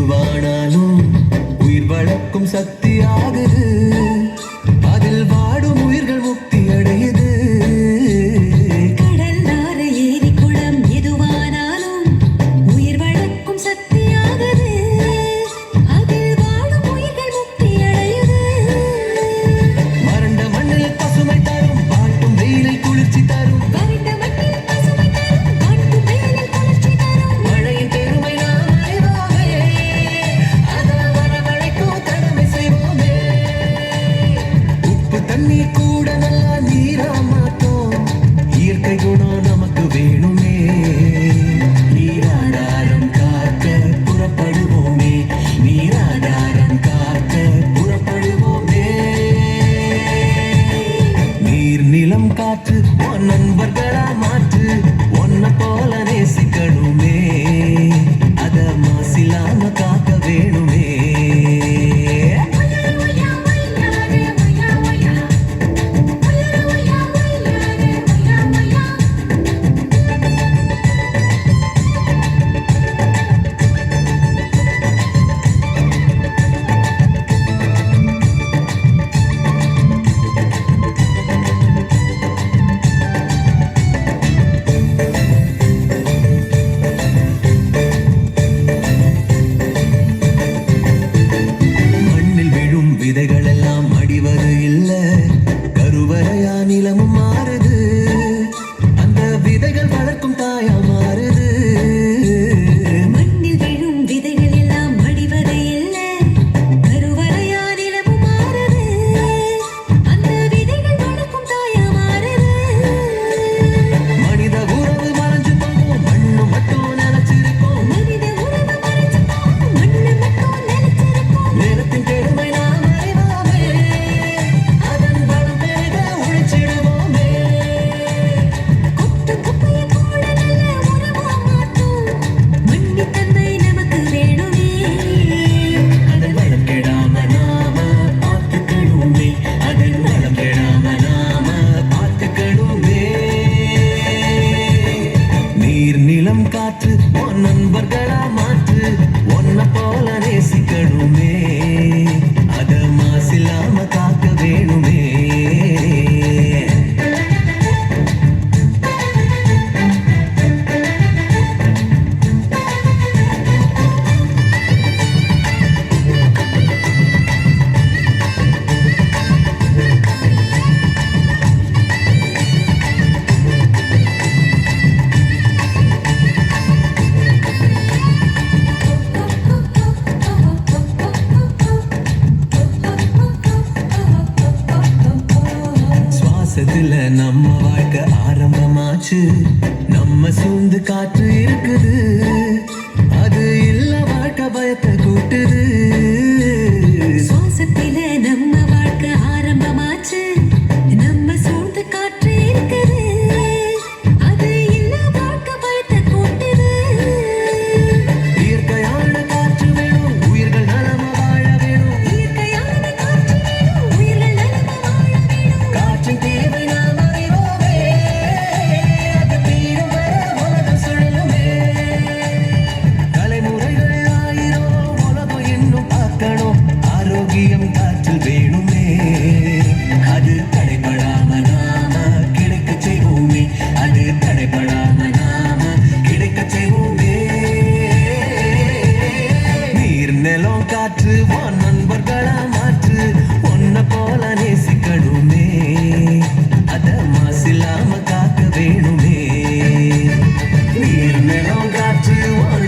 எதுவானாலும் உயிர் வளர்க்கும் சக்தி ஆகுது. அதில் வாடும் உயிர்கள் முக்தி அடையுது. கடல் ஆறு ஏரி குளம் எதுவானாலும் உயிர் வளர்க்கும் சக்தி ஆகுது. அதில் வாடும் உயிர்கள் முக்தி அடையுது. வறண்ட மண்ணில் பசுமை தரும் பாட்டும் வெயிலில் குளிர்ச்சி தரும். வறண்ட மண்ணில் பசுமை தரும் பாட்டும் வெயிலில் குளிர்ச்சி தரும். மழையின் பெருமை நாம் அறிவோமே, அதனால் வரவழைக்கும் கடமை செய்வோமே. உப்பு தண்ணீர் கூட நல்லா நீரா மாத்தோம். இயற்கை குணம் நமக்கு வேணுமே. நீராதாரம் காக்க புறப்படுவோமே, நீராதாரம் காக்க புறப்படுவோமே. நீர் நிலம் காற்று உன் நண்பர்களா மாற்று. ஒன்ன போல நேசிக்கணுமே, அத மாசில்லாம காக்க வேணுமே. மண்ணில் விழும் விதைகள் எல்லாம் அடிவது இல்ல, கருவறையா நிலமும் மாறுது. அந்த விதைகள் வளர்க்கும் தாயா மாறுது. மண்ணில் விழும் விதைகள் எல்லாம் மடிவது இல்லை, கருவறையா நிலமும் மாறுது. அந்த விதைகள் வளர்க்கும் தாயா மாறுது. மனித உறவு மறைஞ்சு போகும், மண்ணு மட்டும் நினைச்சிருக்கும். மனித உறவு மறைஞ்சு போகும், மண்ணு மட்டும் நிலைச்சிருக்கும். நிலத்தின் பெருமை நாம் அறிவோமே, அதன் வளம் பெருக உழைச்சிடுவோமே. கொட்டும் குப்பையை கூட நல்ல உறவா மாற்றும். மண்ணின் தன்மை நமக்கு வேணுமே. அதன் வளம் கெடாம நாம பார்த்துக்கணுமே, அதன் வளம் கெடாம நாம பார்த்துக்கணுமே. நீர் நிலம் காற்று உன் நண்பர்களா மாற்று. ஒன்ன போல நேசிக்கணுமே, அத மாசில்லாம காக்க வேணுமே. சுவாசத்துல நம்ம வாழ்க்கை ஆரம்பமாச்சு. நம்ம சூழ்ந்து காற்று இருக்குது. அது இல்ல வாழ்க்கை பயத்தை கூட்டுது. சுவாசத்தில நம்ம வாழ்க்கை ஆரம்பமாச்சு. நம்ம சூழ்ந்து காற்று இருக்குது. அது இல்ல வாழ்க்கை பயத்தை கூட்டுது. இயற்கையான காற்று வேணும், உயிர்கள் நலமா வாழ வேணும். இயற்கையான காற்று வேணும், உயிர்கள் நலமா வாழ வேணும். காற்றின் தேவை நாம் அறிவோமே, அது தீரும் வரை உலகம் சுழலுமே. தலைமுறைகள் ஆயிரம் உலகம் இன்னும் பார்க்கணும். ஆரோக்கியம் காற்றில் வேணுமே, அது தடைபடாம நாம கிடைக்க செய்வோமே, அது தடைபடாம நாம கிடைக்க செய்வோமே. நீர் நிலம் காற்று உன் நண்பர்களா மாற்று. ஒன்ன போல நேசிக்கணுமே, அத மாசில்லாம காக்க வேணுமே. நீர் நிலம் காற்று உன்